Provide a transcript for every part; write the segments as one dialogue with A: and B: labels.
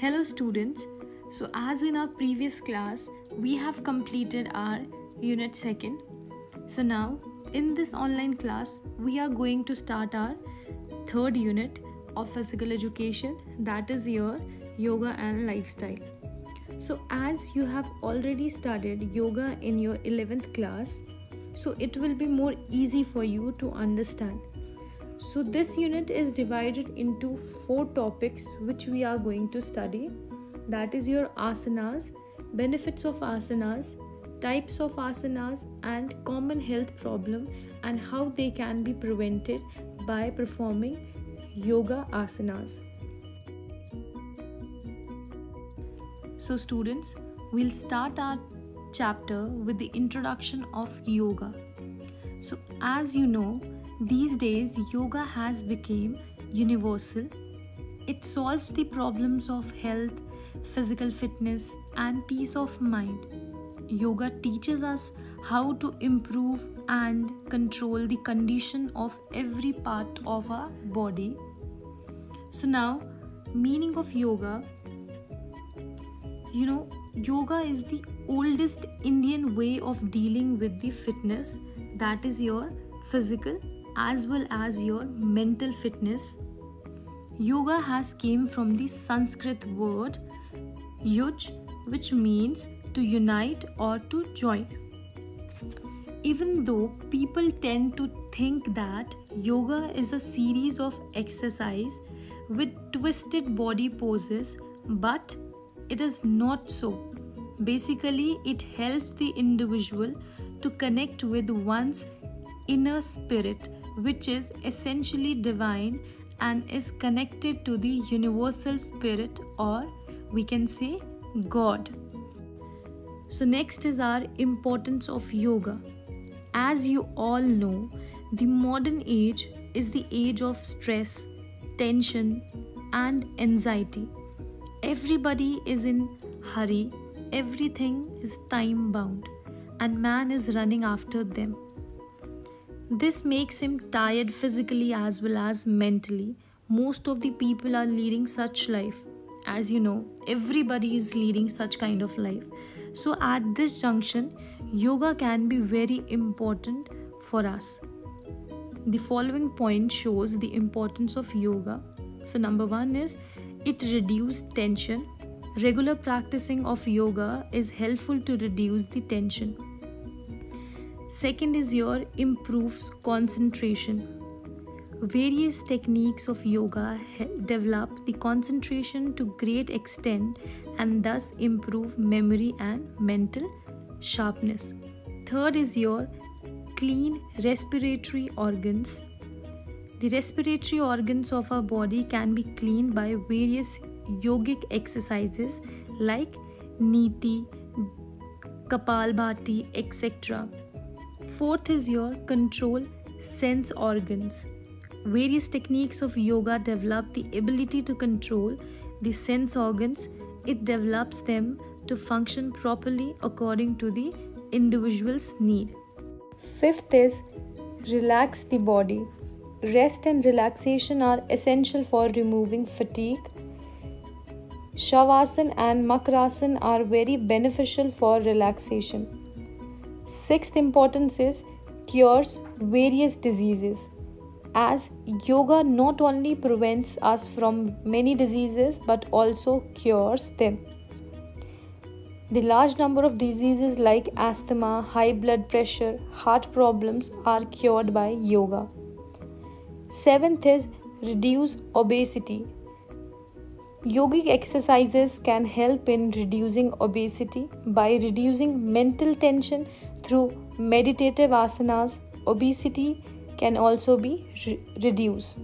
A: Hello students. So as in our previous class, we have completed our unit 2nd. So now in this online class, we are going to start our 3rd unit of physical education, that is your yoga and lifestyle. So as you have already studied yoga in your 11th class, so it will be more easy for you to understand. So this unit is divided into 4 topics which we are going to study. That is your asanas, benefits of asanas, types of asanas, and common health problem and how they can be prevented by performing yoga asanas. So students, we'll start our chapter with the introduction of yoga. So as you know, these days yoga has become universal. It solves the problems of health, physical fitness and peace of mind. Yoga teaches us how to improve and control the condition of every part of our body. So now, meaning of yoga. Yoga is the oldest Indian way of dealing with the fitness, that is your physical as well as your mental fitness. Yoga has came from the Sanskrit word yuj, which means to unite or to join. Even though people tend to think that yoga is a series of exercise with twisted body poses, but it is not so. Basically, it helps the individual to connect with one's inner spirit, which is essentially divine and is connected to the universal spirit, or we can say God. So next is our importance of yoga. As you all know, the modern age is the age of stress, tension and anxiety. Everybody is in hurry, everything is time bound and man is running after them. This makes him tired physically as well as mentally. Most of the people are leading such life. As you know, everybody is leading such kind of life. So at this junction, yoga can be very important for us. The following point shows the importance of yoga. So number 1 is it reduces tension. Regular practicing of yoga is helpful to reduce the tension. Second is your improves concentration. Various techniques of yoga develop the concentration to great extent and thus improve memory and mental sharpness. Third is your clean respiratory organs. The respiratory organs of our body can be cleaned by various yogic exercises like Niti, Kapalbhati, etc. Fourth is your control sense organs. Various techniques of yoga develop the ability to control the sense organs. It develops them to function properly according to the individual's need. Fifth is relax the body. Rest and relaxation are essential for removing fatigue. Shavasana and Makrasana are very beneficial for relaxation. Sixth importance is cures various diseases. As yoga not only prevents us from many diseases but also cures them. The large number of diseases like asthma, high blood pressure, heart problems are cured by yoga. Seventh is reduce obesity. Yogic exercises can help in reducing obesity by reducing mental tension through meditative asanas. Obesity can also be reduced.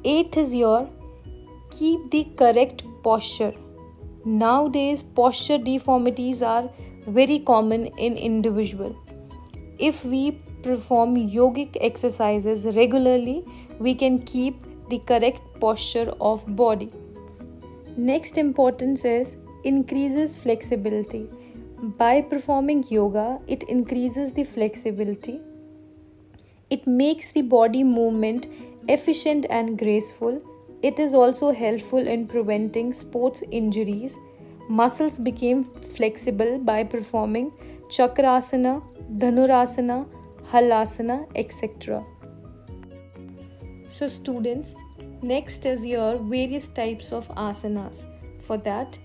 A: Eighth is your keep the correct posture. Nowadays, posture deformities are very common in individual. If we perform yogic exercises regularly, we can keep the correct posture of body. Next importance is increases flexibility. By performing yoga, it increases the flexibility. It makes the body movement efficient and graceful. It is also helpful in preventing sports injuries. Muscles became flexible by performing Chakrasana, Dhanurasana, Halasana, etc. So students, next is your various types of asanas. For that,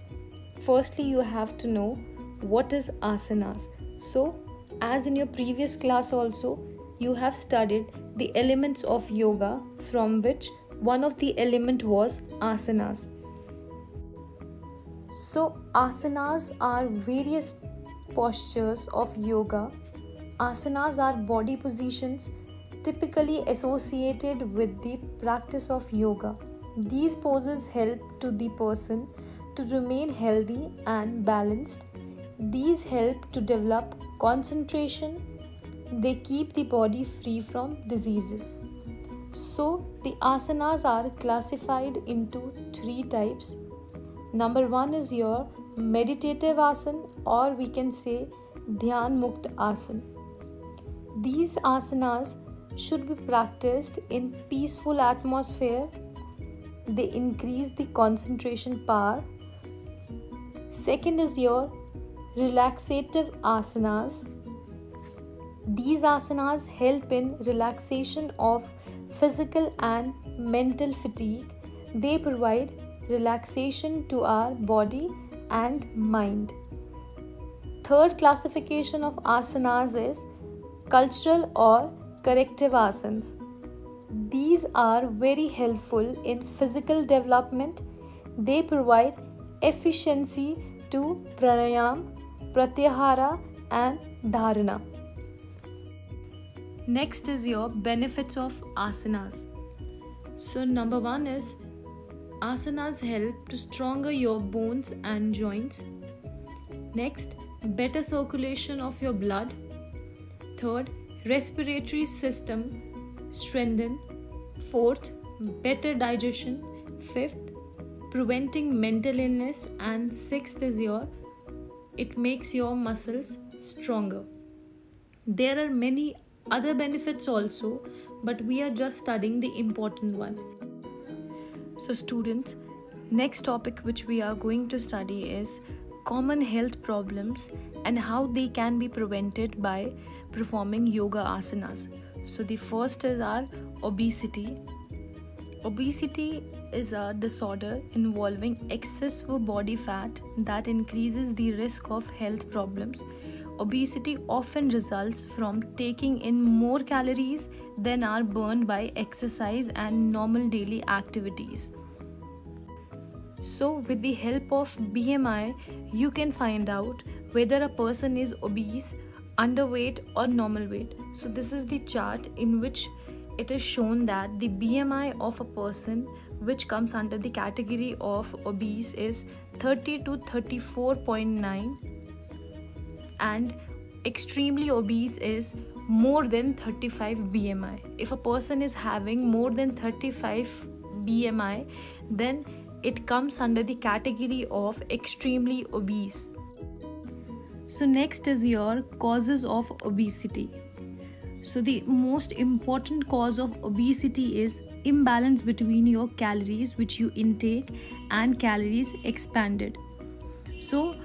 A: firstly you have to know what is asanas. So as in your previous class also, you have studied the elements of yoga, from which one of the element was asanas. So asanas are various postures of yoga. Asanas are body positions typically associated with the practice of yoga. These poses help to the person to remain healthy and balanced. These help to develop concentration. They keep the body free from diseases. So the asanas are classified into 3 types. Number 1 is your meditative asana, or we can say Dhyan Mukta asana. These asanas should be practiced in peaceful atmosphere. They increase the concentration power. Second is your relaxative asanas. These asanas help in relaxation of physical and mental fatigue. They provide relaxation to our body and mind. Third classification of asanas is cultural or corrective asanas. These are very helpful in physical development. They provide efficiency to pranayam, pratyahara and dharana. Next is your benefits of asanas. So number 1 is asanas help to stronger your bones and joints. Next, better circulation of your blood. Third, respiratory system strengthen. Fourth, better digestion. Fifth, preventing mental illness. And sixth is it makes your muscles stronger. There are many other benefits also, but we are just studying the important one. So students, next topic which we are going to study is common health problems and how they can be prevented by performing yoga asanas. So the first is our obesity. Obesity is a disorder involving excessive body fat that increases the risk of health problems. Obesity often results from taking in more calories than are burned by exercise and normal daily activities. So with the help of BMI, you can find out whether a person is obese, underweight or normal weight. So this is the chart in which it is shown that the BMI of a person which comes under the category of obese is 30 to 34.9, and extremely obese is more than 35 BMI. If a person is having more than 35 BMI, then it comes under the category of extremely obese. So next is your causes of obesity. So the most important cause of obesity is imbalance between your calories which you intake and calories expended. So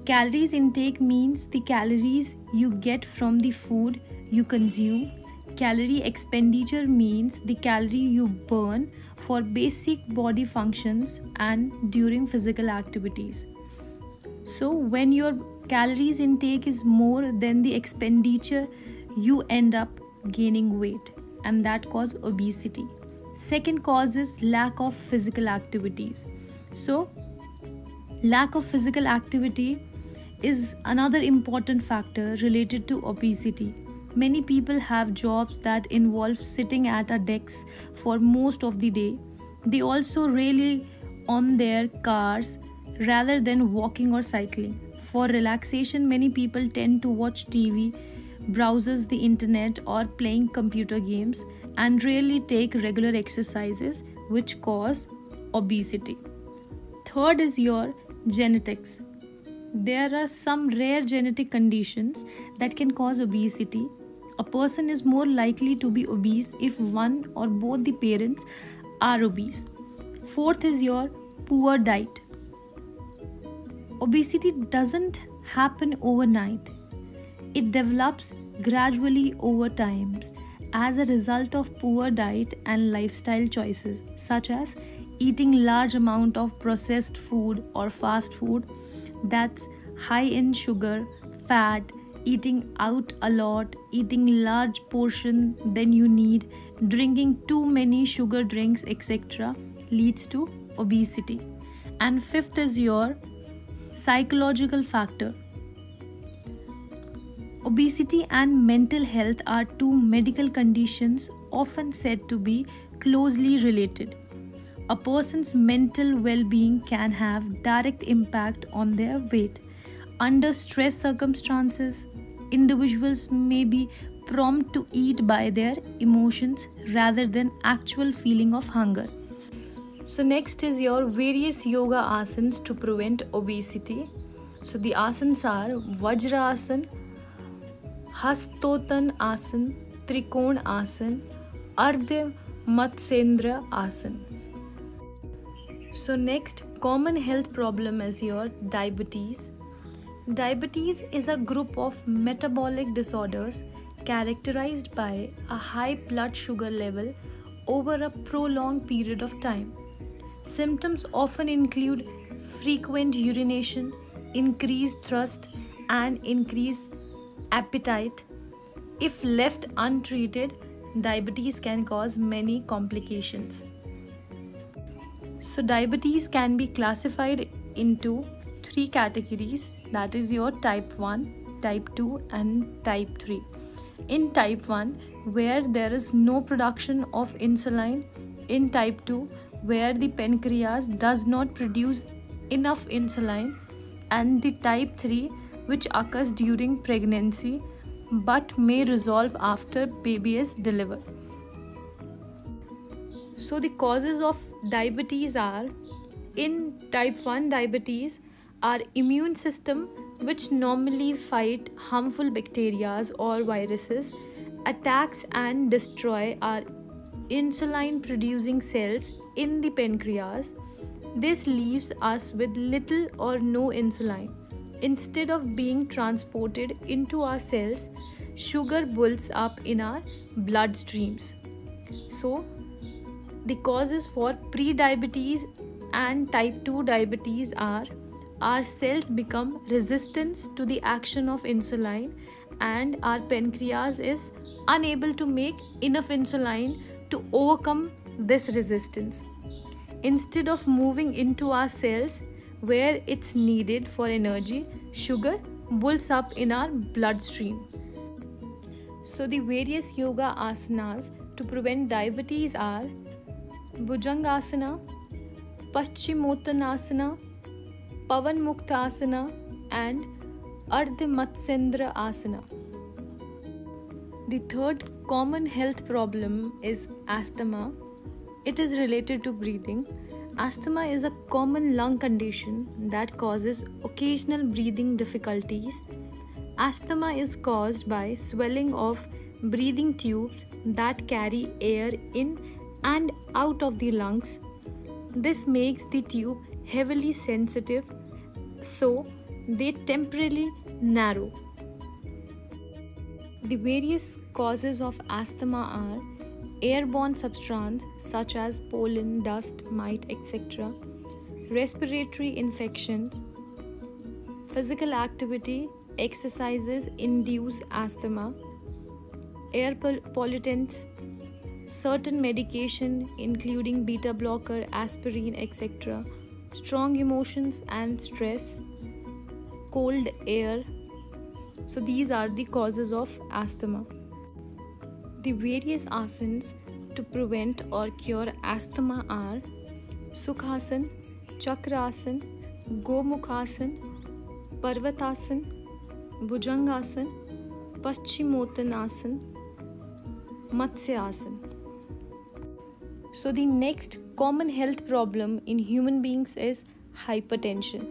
A: calories intake means the calories you get from the food you consume. Calorie expenditure means the calorie you burn for basic body functions and during physical activities. So when your calories intake is more than the expenditure, you end up gaining weight, and that causes obesity. Second cause is lack of physical activities. So lack of physical activity is another important factor related to obesity. Many people have jobs that involve sitting at a desk for most of the day. They also rely on their cars rather than walking or cycling. For relaxation, many people tend to watch TV, browses the internet or playing computer games, and rarely take regular exercises, which cause obesity. Third is your genetics. There are some rare genetic conditions that can cause obesity. A person is more likely to be obese if one or both the parents are obese. Fourth is your poor diet. Obesity doesn't happen overnight. It develops gradually over time as a result of poor diet and lifestyle choices, such as eating large amount of processed food or fast food that's high in sugar, fat, eating out a lot, eating large portion than you need, drinking too many sugar drinks, etc. leads to obesity. And fifth is your psychological factor. Obesity and mental health are two medical conditions often said to be closely related. A person's mental well-being can have direct impact on their weight. Under stress circumstances, individuals may be prompt to eat by their emotions rather than actual feeling of hunger. So next is your various yoga asanas to prevent obesity. So the asanas are Vajra asana, Hastotan asana, Trikona asana, Ardha Matsendra asana. So next common health problem is your diabetes. Diabetes is a group of metabolic disorders characterized by a high blood sugar level over a prolonged period of time. Symptoms often include frequent urination, increased thirst, and increased appetite. If left untreated, diabetes can cause many complications. So diabetes can be classified into three categories, that is your type 1, type 2 and type 3. In type 1, where there is no production of insulin. In type 2, where the pancreas does not produce enough insulin. And the type 3, which occurs during pregnancy but may resolve after baby is delivered. So the causes of diabetes are, in type 1 diabetes, our immune system, which normally fight harmful bacteria or viruses, attacks and destroy our insulin producing cells in the pancreas. This leaves us with little or no insulin. Instead of being transported into our cells, sugar builds up in our bloodstreams. So the causes for pre-diabetes and type 2 diabetes are, our cells become resistant to the action of insulin and our pancreas is unable to make enough insulin to overcome this resistance. Instead of moving into our cells where it's needed for energy, sugar builds up in our bloodstream. So the various yoga asanas to prevent diabetes are Bhujangasana, Paschimottanasana, Pavan Muktasana and Ardha Matsendra asana. The third common health problem is asthma. It is related to breathing. Asthma is a common lung condition that causes occasional breathing difficulties. Asthma is caused by swelling of breathing tubes that carry air in and out of the lungs. This makes the tube heavily sensitive, so they temporarily narrow. The various causes of asthma are airborne substances such as pollen, dust, mite, etc., respiratory infections, physical activity, exercises induce asthma, air pollutants, certain medication including beta blocker, aspirin, etc., strong emotions and stress, cold air. So these are the causes of asthma. The various asanas to prevent or cure asthma are Sukhasana, Chakrasana, Gomukhasana, Parvatasana, Bhujangasana, Paschimottanasana, Matsyasana. So the next common health problem in human beings is hypertension.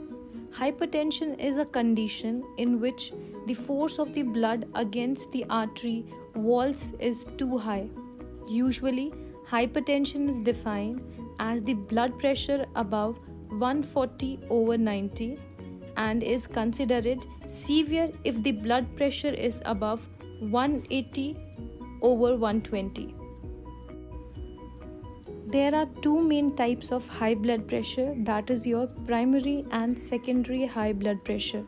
A: Hypertension is a condition in which the force of the blood against the artery walls is too high. Usually, hypertension is defined as the blood pressure above 140/90 and is considered severe if the blood pressure is above 180/120. There are two main types of high blood pressure, that is your primary and secondary high blood pressure.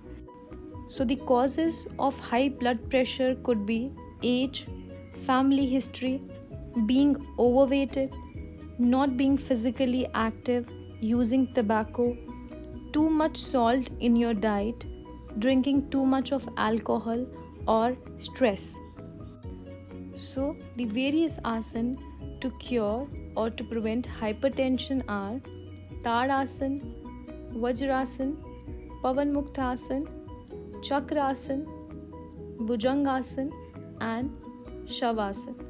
A: So the causes of high blood pressure could be age, family history, being overweighted, not being physically active, using tobacco, too much salt in your diet, drinking too much of alcohol, or stress. So the various asana to cure or to prevent hypertension are Tadasana, Vajrasana, Pavan Muktasana, Chakrasana, Bhujangasana and Shavasana.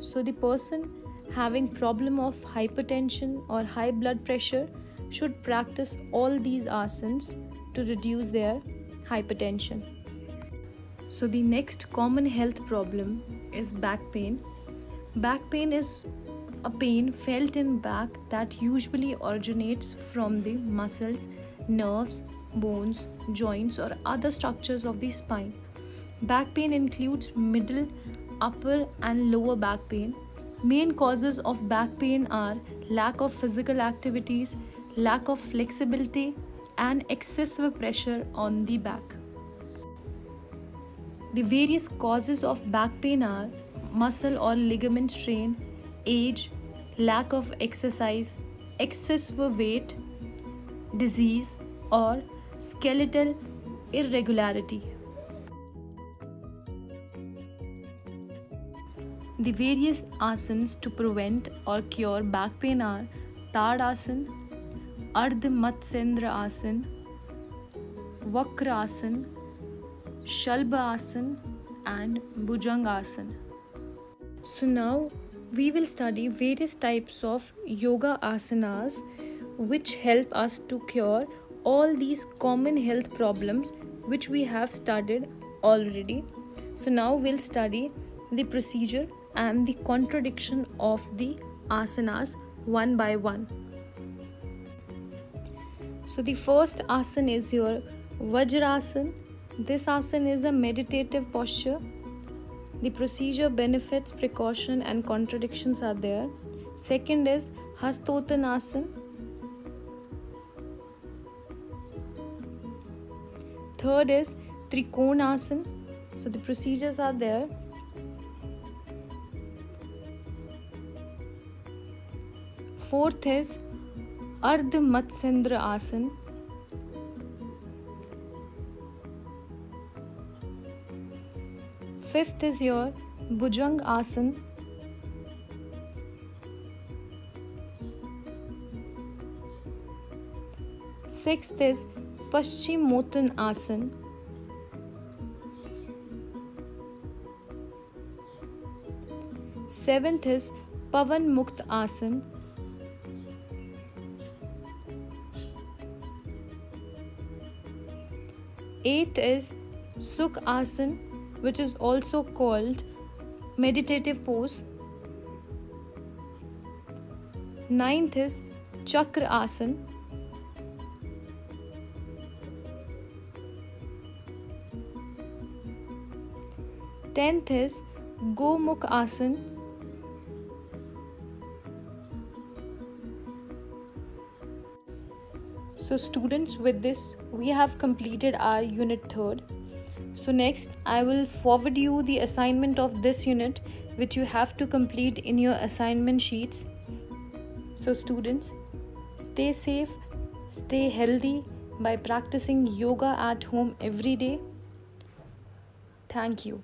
A: So the person having problem of hypertension or high blood pressure should practice all these asanas to reduce their hypertension. So the next common health problem is back pain. Back pain is a pain felt in back that usually originates from the muscles, nerves, bones, joints or other structures of the spine. Back pain includes middle, upper and lower back pain. Main causes of back pain are lack of physical activities, lack of flexibility and excessive pressure on the back. The various causes of back pain are muscle or ligament strain, age, lack of exercise, excessive weight, disease or skeletal irregularity. The various asanas to prevent or cure back pain are Tadasana, Ardha Matsyendrasana Asana, Vakrasana, Shalbhasana and Bhujangasana. So now we will study various types of yoga asanas which help us to cure all these common health problems which we have studied already. So now we'll study the procedure and the contradiction of the asanas one by one. So the first asana is your Vajrasana. This asana is a meditative posture. The procedure, benefits, precaution and contradictions are there. Second is Hastottanasana. Third is Trikonasana. So the procedures are there. Fourth is Ardha Matsyendrasana Asana. Fifth is your Bhujanga Asana. Sixth is Paschimottanasana Asana. Seventh is Pavan Mukta Asana. Eighth is Sukh Asana, which is also called meditative pose. Ninth is Chakra Asana. 10th is Gomukh Asana. So students, with this we have completed our unit 3rd. So next I will forward you the assignment of this unit which you have to complete in your assignment sheets. So students, stay safe, stay healthy by practicing yoga at home every day. Thank you.